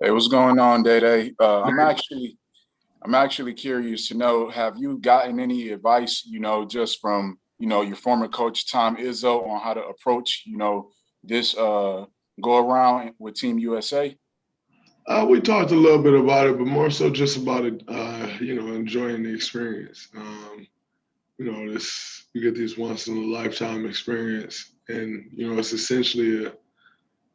Hey, what's going on, Day Day? I'm actually curious to know, have you gotten any advice, just from, your former coach Tom Izzo on how to approach, this go around with Team USA? We talked a little bit about it, but more so just about it, enjoying the experience. This you get this once in a lifetime experience, and it's essentially a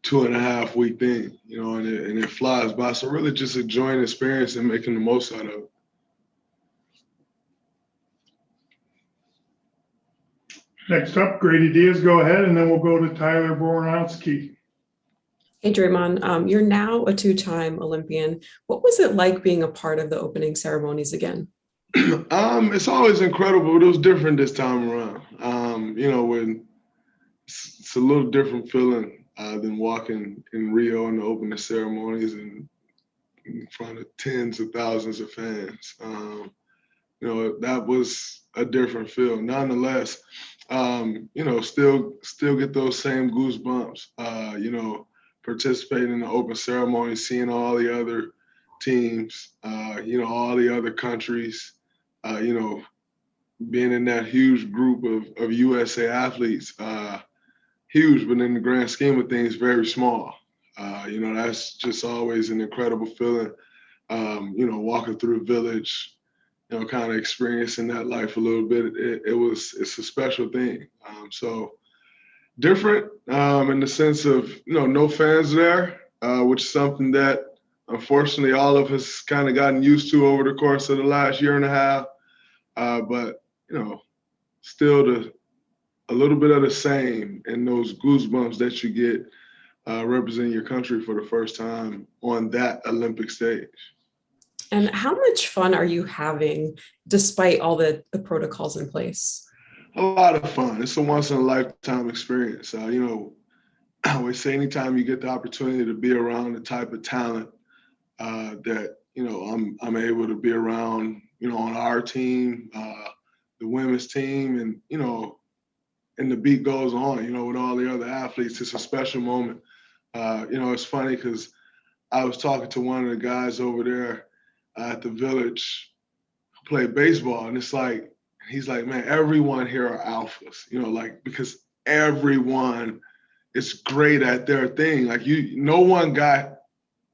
2.5 week thing, and it flies by. So really, just enjoying the experience and making the most out of it. Next up, Grady Diaz, go ahead, and then we'll go to Tyler Boronowski. Hey, Draymond, you're now a two-time Olympian. What was it like being a part of the opening ceremonies again? It's always incredible, but it was different this time around. When it's a little different feeling than walking in Rio in the opening ceremonies and in front of tens of thousands of fans. That was a different feel. Nonetheless, still get those same goosebumps. Participating in the open ceremony, seeing all the other teams, all the other countries, being in that huge group of USA athletes, huge, but in the grand scheme of things, very small. That's just always an incredible feeling. Walking through the village, kind of experiencing that life a little bit. It's a special thing. So different in the sense of, no fans there, which is something that unfortunately all of us kind of gotten used to over the course of the last year and a half. But, still a little bit of the same and those goosebumps that you get representing your country for the first time on that Olympic stage. And how much fun are you having despite all the protocols in place? A lot of fun. It's a once in a lifetime experience. I always say anytime you get the opportunity to be around the type of talent that, I'm able to be around, on our team, the women's team, and the beat goes on, with all the other athletes. It's a special moment. It's funny because I was talking to one of the guys over there at the village who played baseball, and he's like, man, everyone here are alphas, because everyone is great at their thing. No one got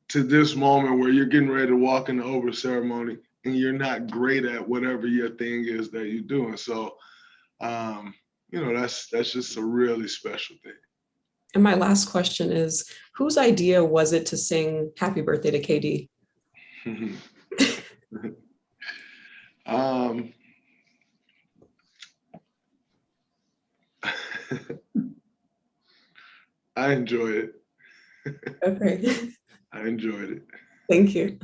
to this moment where you're getting ready to walk in the over ceremony and you're not great at whatever your thing is that you're doing. So, that's just a really special thing. And my last question is, whose idea was it to sing Happy Birthday to KD? I enjoyed it. Okay. I enjoyed it. Thank you.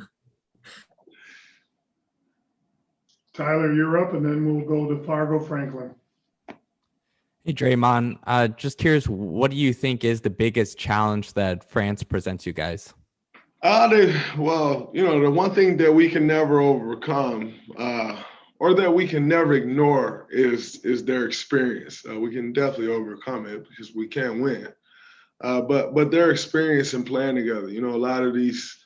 Tyler, you're up, and then we'll go to Fargo Franklin. Hey, Draymond, just curious, what do you think is the biggest challenge that France presents you guys? The one thing that we can never overcome or that we can never ignore is their experience. We can definitely overcome it because we can't win. But their experience in playing together, a lot of these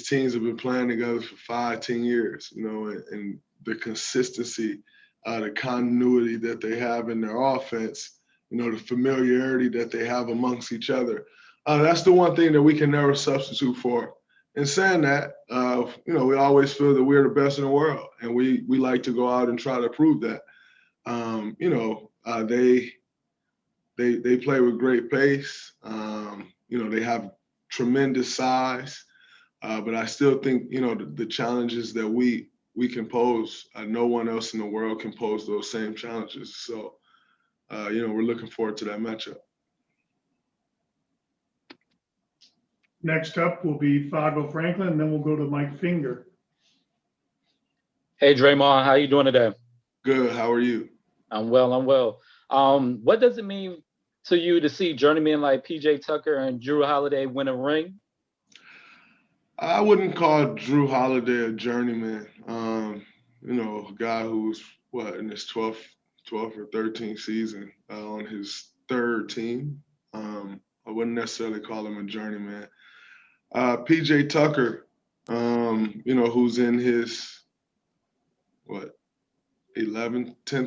teams have been playing together for 5-10 years, and the consistency, the continuity that they have in their offense, the familiarity that they have amongst each other. That's the one thing that we can never substitute for. And saying that, we always feel that we're the best in the world, and we like to go out and try to prove that. They play with great pace. They have tremendous size, but I still think the challenges that we can pose, no one else in the world can pose those same challenges. So, we're looking forward to that matchup. Next up will be Fargo Franklin, and then we'll go to Mike Finger. Hey, Draymond, how you doing today? Good. How are you? I'm well. What does it mean to you to see journeymen like PJ Tucker and Drew Holiday win a ring? I wouldn't call Drew Holiday a journeyman. A guy who's in his 12th or 13th season on his third team. I wouldn't necessarily call him a journeyman. PJ Tucker, who's in his 10th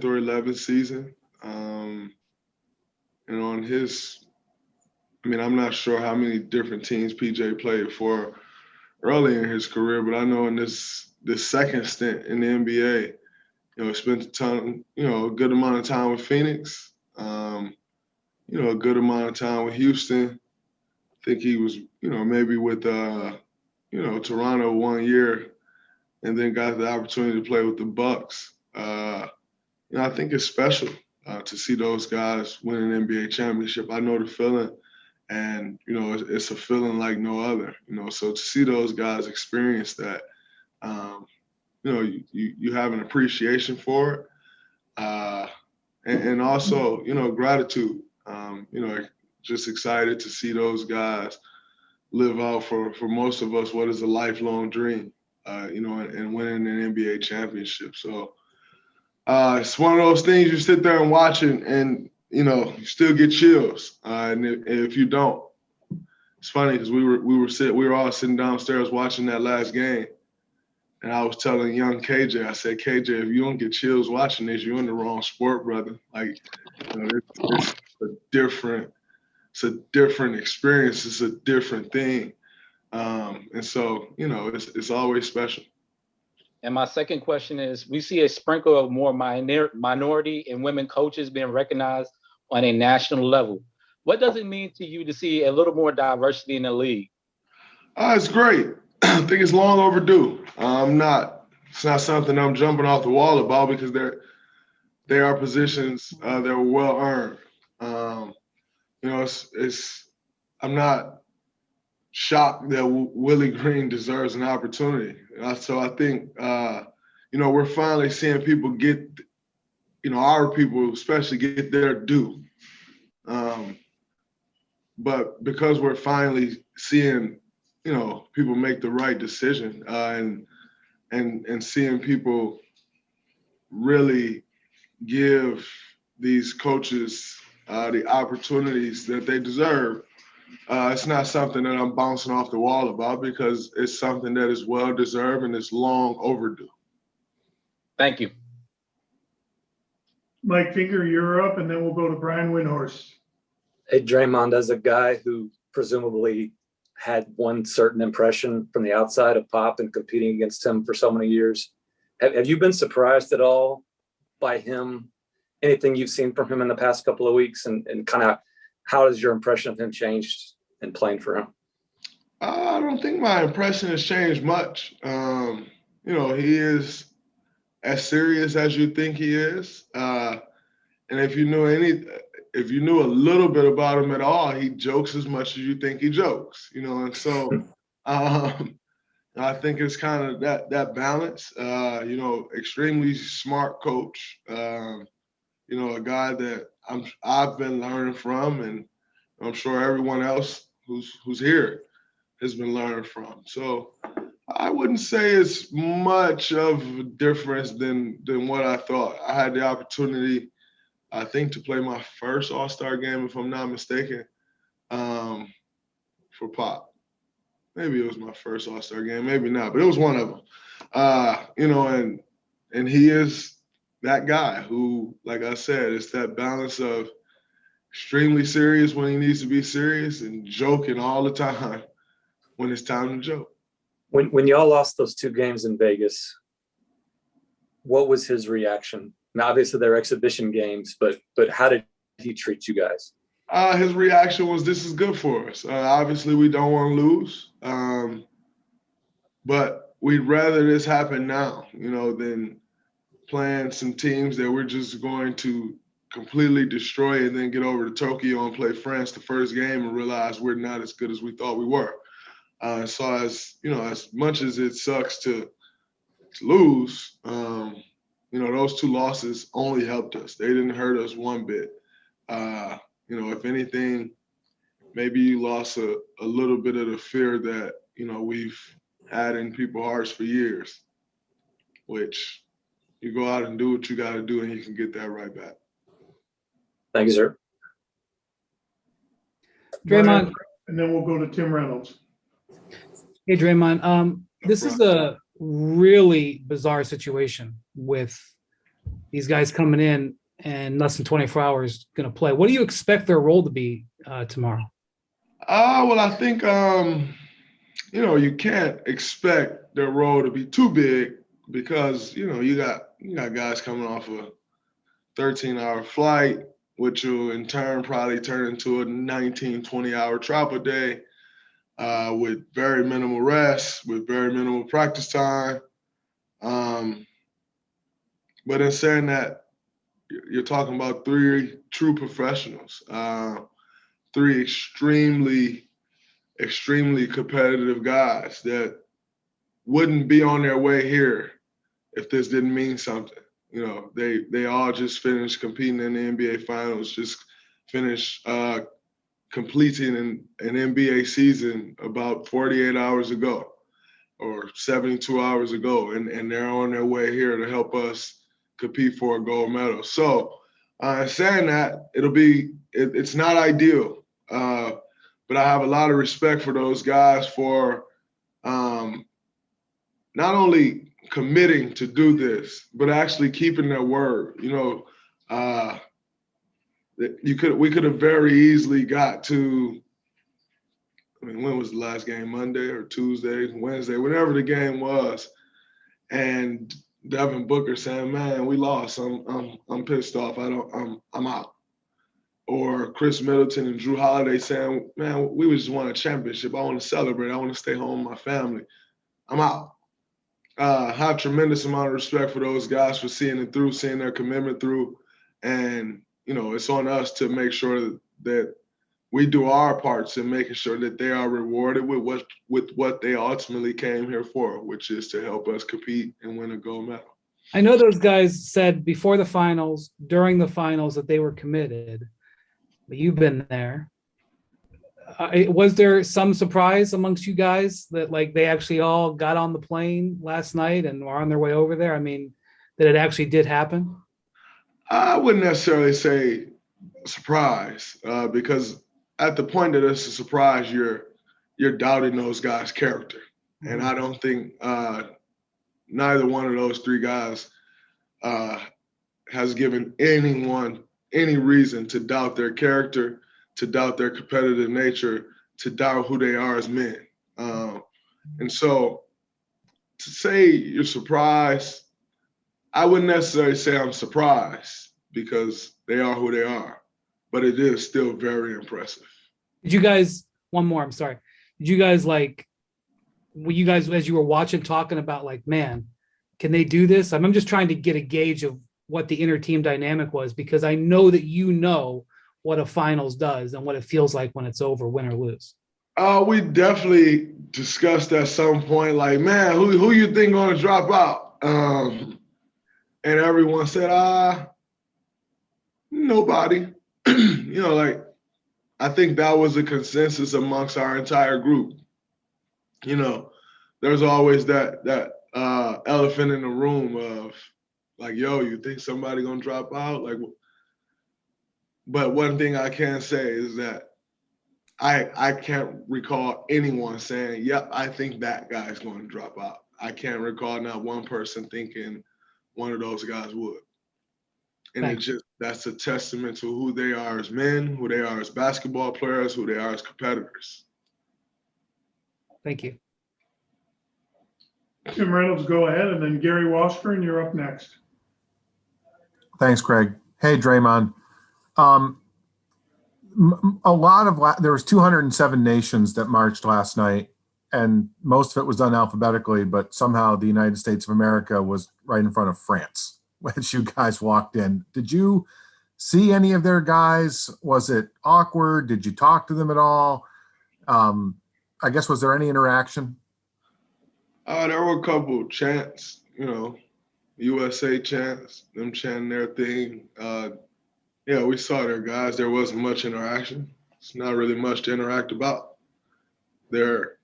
or 11th season. And on his, I'm not sure how many different teams PJ played for early in his career, but I know in this second stint in the NBA, spent a good amount of time with Phoenix, a good amount of time with Houston. I think he was, maybe with, Toronto 1 year, and then got the opportunity to play with the Bucks. I think it's special to see those guys win an NBA championship. I know the feeling, and it's a feeling like no other. So to see those guys experience that, you have an appreciation for it, and also gratitude. Just excited to see those guys live out for most of us what is a lifelong dream, and winning an NBA championship. So it's one of those things you sit there and watch it, and you still get chills. And if you don't, it's funny because we were all sitting downstairs watching that last game, and I was telling young KJ, I said, KJ, if you don't get chills watching this, you're in the wrong sport, brother. Like, it's a different experience. It's a different thing. And so, it's always special. And my second question is, we see a sprinkle of more minority and women coaches being recognized on a national level. What does it mean to you to see a little more diversity in the league? It's great. I think it's long overdue. It's not something I'm jumping off the wall about because they are positions that were well earned. I'm not shocked that Willie Green deserves an opportunity. So I think, we're finally seeing people get, our people especially get their due. But because we're finally seeing, people make the right decision and seeing people really give these coaches the opportunities that they deserve, it's not something that I'm bouncing off the wall about because it's something that is well deserved and it's long overdue. Thank you. Mike Finger, you're up, and then we'll go to Brian Windhorst. Hey, Draymond, as a guy who presumably had one certain impression from the outside of Pop and competing against him for so many years, have you been surprised at all by him, anything you've seen from him in the past couple of weeks, and kind of how has your impression of him changed in playing for him? I don't think my impression has changed much. He is as serious as you think he is. And if you knew a little bit about him at all, he jokes as much as you think he jokes, and so I think it's kind of that balance, extremely smart coach, a guy that I've been learning from, and I'm sure everyone else who's here has been learning from. So I wouldn't say it's much of a difference than what I thought. I had the opportunity, I think, to play my first All-Star game, if I'm not mistaken, for Pop. Maybe it was my first All-Star game, maybe not, but it was one of them. And he is that guy who, like I said, it's that balance of extremely serious when he needs to be serious and joking all the time when it's time to joke. When y'all lost those 2 games in Vegas, what was his reaction? Now, obviously they're exhibition games, but how did he treat you guys? His reaction was, this is good for us. Obviously, we don't want to lose, but we'd rather this happen now, than playing some teams that we're just going to completely destroy and then get over to Tokyo and play France the first game and realize we're not as good as we thought we were. So as much as it sucks to lose, those 2 losses only helped us. They didn't hurt us one bit. If anything, maybe you lost a little bit of the fear that, we've had in people's hearts for years, which you go out and do what you got to do and you can get that right back. Thank you, sir. Draymond. And then we'll go to Tim Reynolds. Hey, Draymond. This is a really bizarre situation with these guys coming in and less than 24 hours going to play. What do you expect their role to be tomorrow? Well, I think you can't expect their role to be too big because you got guys coming off a 13-hour flight, which will in turn probably turn into a 19, 20-hour travel day with very minimal rest, with very minimal practice time. But in saying that, you're talking about three true professionals, three extremely, extremely competitive guys that wouldn't be on their way here if this didn't mean something. They all just finished competing in the NBA Finals, just finished completing an NBA season about 48 hours ago or 72 hours ago, and they're on their way here to help us compete for a gold medal. So saying that, it's not ideal, but I have a lot of respect for those guys for not only committing to do this, but actually keeping their word. We could have very easily got to, when was the last game? Monday or Tuesday, Wednesday, whenever the game was, and Devin Booker saying, "Man, we lost. I'm pissed off. I'm out." Or Chris Middleton and Drew Holiday saying, "Man, we just won a championship. I want to celebrate. I want to stay home with my family. I'm out." Have tremendous amount of respect for those guys for seeing it through, seeing their commitment through, and it's on us to make sure that we do our parts in making sure that they are rewarded with what they ultimately came here for, which is to help us compete and win a gold medal. I know those guys said before the finals, during the finals, that they were committed, but you've been there. Was there some surprise amongst you guys that they actually all got on the plane last night and were on their way over there? I mean, that it actually did happen? I wouldn't necessarily say surprise because at the point that it's a surprise, you're doubting those guys' character. And I don't think neither one of those three guys has given anyone any reason to doubt their character, to doubt their competitive nature, to doubt who they are as men. And so to say you're surprised, I wouldn't necessarily say I'm surprised because they are who they are, but it is still very impressive. Did you guys, one more, I'm sorry. Did you guys were you guys, as you were watching, talking about man, can they do this? I'm just trying to get a gauge of what the inner team dynamic was, because I know that what a finals does and what it feels like when it's over, win or lose. We definitely discussed at some point, man, who you think going to drop out? And everyone said, nobody. I think that was a consensus amongst our entire group. There's always that elephant in the room of yo, you think somebody gonna drop out? But one thing I can say is that I can't recall anyone saying, "Yep, I think that guy's going to drop out." I can't recall not one person thinking one of those guys would. And that's a testament to who they are as men, who they are as basketball players, who they are as competitors. Thank you. Tim Reynolds, go ahead, and then Gary Washburn, you're up next. Thanks, Craig. Hey, Draymond. There was 207 nations that marched last night, and most of it was done alphabetically, but somehow the United States of America was right in front of France as you guys walked in. Did you see any of their guys? Was it awkward? Did you talk to them at all? I guess, was there any interaction? There were a couple chants, USA chants, them chanting their thing. Yeah, we saw their guys. There wasn't much interaction. It's not really much to interact about. They're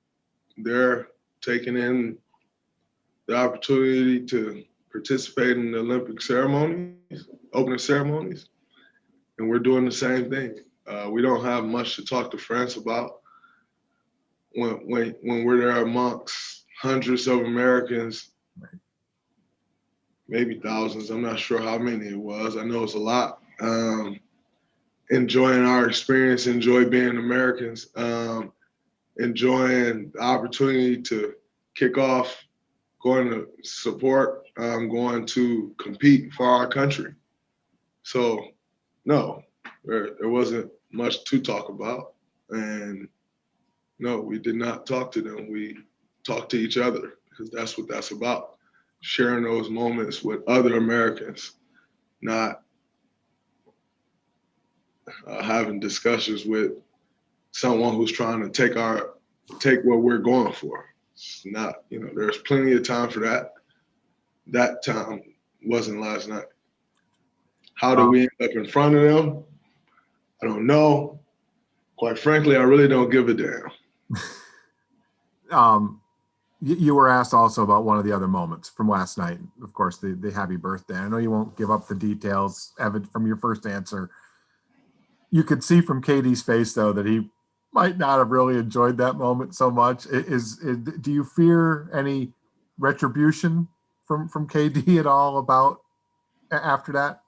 taking in the opportunity to participate in the Olympic ceremonies, opening ceremonies, and we're doing the same thing. We don't have much to talk to France about. when we're there amongst hundreds of Americans, maybe thousands. I'm not sure how many it was. I know it's a lot. Enjoying our experience, enjoy being Americans, enjoying the opportunity to kick off, going to support, going to compete for our country. So, no, there wasn't much to talk about. And no, we did not talk to them. We talked to each other because that's what that's about. Sharing those moments with other Americans, not having discussions with someone who's trying to take what we're going for. It's not, there's plenty of time for that. That time wasn't last night. How do we end up in front of them? I don't know. Quite frankly, I really don't give a damn. You were asked also about one of the other moments from last night. Of course, the happy birthday. I know you won't give up the details, Evan, from your first answer. You could see from KD's face, though, that he might not have really enjoyed that moment so much. Do you fear any retribution from KD at all about after that?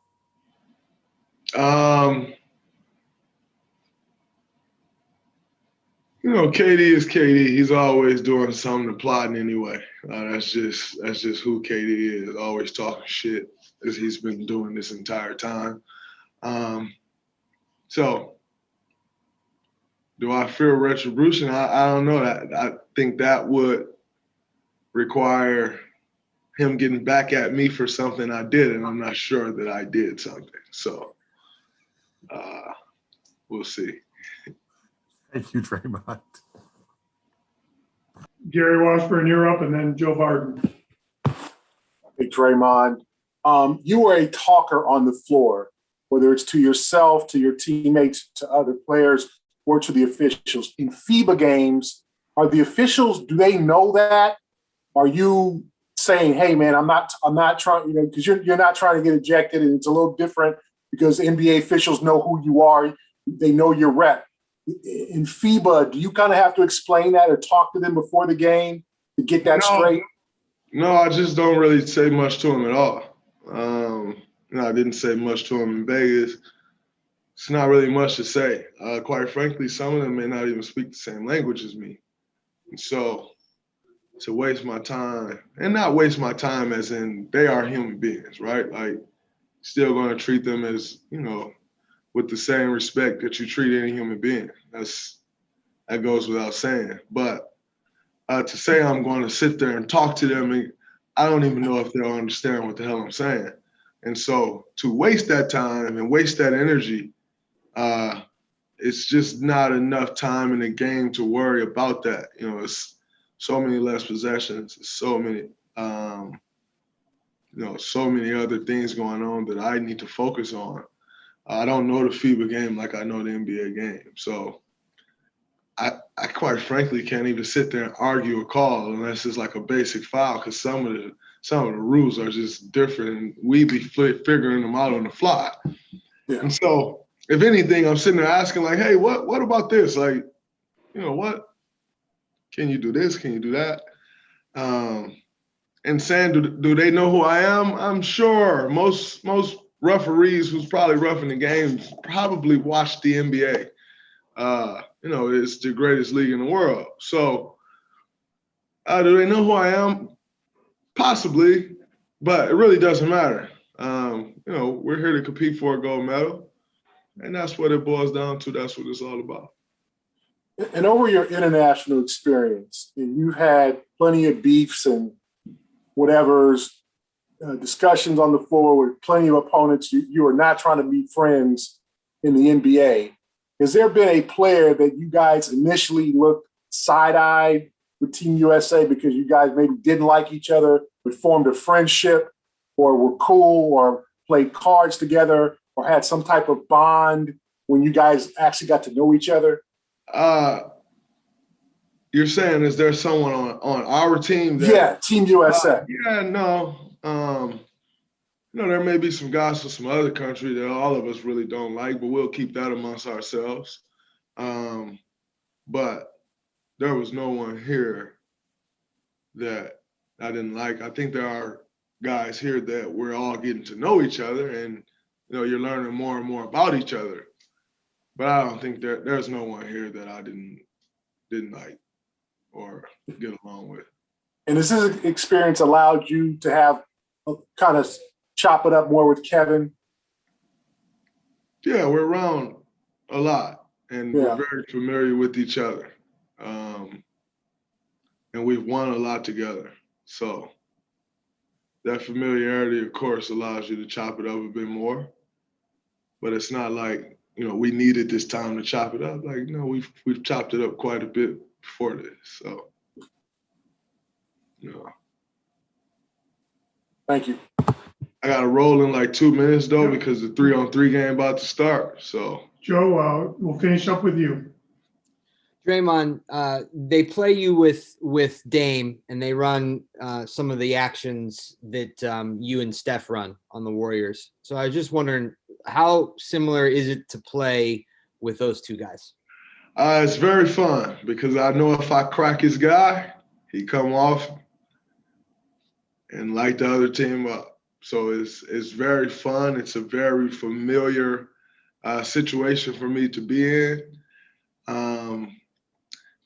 KD is KD. He's always doing something to plotting anyway. That's just who KD is. Always talking shit, as he's been doing this entire time. So, do I fear retribution? I don't know. I think that would require him getting back at me for something I did, and I'm not sure that I did something. So, we'll see. Thank you, Draymond. Gary Washburn, you're up, and then Joe Varden. Hey, Draymond, you were a talker on the floor, whether it's to yourself, to your teammates, to other players, or to the officials. In FIBA games, are the officials, do they know that? Are you saying, hey, man, I'm not trying, because you're not trying to get ejected, and it's a little different because NBA officials know who you are. They know your rep. In FIBA, do you kind of have to explain that or talk to them before the game to get that straight? No, I just don't really say much to them at all. I didn't say much to them in Vegas. It's not really much to say. Quite frankly, some of them may not even speak the same language as me. And so to waste my time, and not waste my time as in they are human beings, right? Like, still going to treat them as, with the same respect that you treat any human being. That goes without saying. But to say I'm going to sit there and talk to them, I don't even know if they'll understand what the hell I'm saying. And so to waste that time and waste that energy, it's just not enough time in the game to worry about that. It's so many less possessions, so many, so many other things going on that I need to focus on. I don't know the FIBA game like I know the NBA game. So I quite frankly can't even sit there and argue a call unless it's like a basic foul, because some of the rules are just different and we be figuring them out on the fly. Yeah. And so if anything, I'm sitting there asking like, hey, what about this? Like, what? Can you do this? Can you do that? And saying, do they know who I am? I'm sure most referees who's probably roughing the game probably watch the NBA. It's the greatest league in the world. So do they know who I am? Possibly, but it really doesn't matter. We're here to compete for a gold medal, and that's what it boils down to. That's what it's all about. And over your international experience, you've had plenty of beefs and whatever's, discussions on the floor with plenty of opponents. You are not trying to be friends in the NBA. Has there been a player that you guys initially looked side-eyed with Team USA because you guys maybe didn't like each other, but formed a friendship or were cool or played cards together or had some type of bond when you guys actually got to know each other? You're saying, is there someone on our team? Team USA. There may be some guys from some other country that all of us really don't like, but we'll keep that amongst ourselves. But there was no one here that I didn't like. I think there are guys here that we're all getting to know each other, and you're learning more and more about each other. But I don't think there's no one here that I didn't like or get along with. And has this experience allowed you to have kind of chop it up more with Kevin? Yeah, we're around a lot, and Yeah. we're very familiar with each other. And we've won a lot together. So that familiarity, of course, allows you to chop it up a bit more. But it's not like, we needed this time to chop it up. Like, no, we've chopped it up quite a bit before this. So, Thank you. I got to roll in like 2 minutes, though, because the 3-on-3 game about to start. So, Joe, we'll finish up with you. Draymond, they play you with Dame, and they run some of the actions that you and Steph run on the Warriors. So I was just wondering, how similar is it to play with those two guys? It's very fun because I know if I crack his guy, he come off and light the other team up. So it's very fun. It's a very familiar situation for me to be in.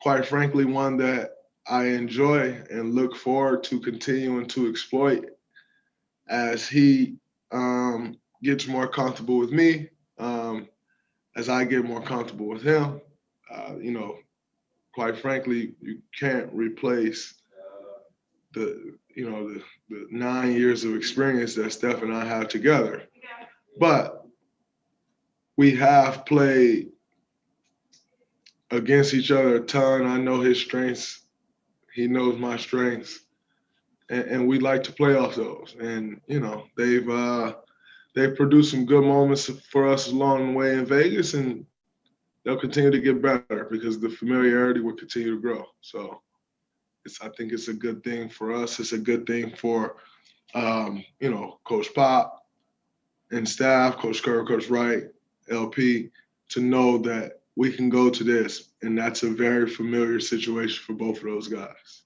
Quite frankly, one that I enjoy and look forward to continuing to exploit as he gets more comfortable with me, as I get more comfortable with him. Quite frankly, you can't replace the 9 years of experience that Steph and I have together. But we have played against each other a ton. I know his strengths. He knows my strengths. And we like to play off those. And, they've produced some good moments for us along the way in Vegas, and they'll continue to get better because the familiarity will continue to grow. So I think it's a good thing for us. It's a good thing for, Coach Pop and staff, Coach Kerr, Coach Wright, LP, to know that we can go to this, and that's a very familiar situation for both of those guys.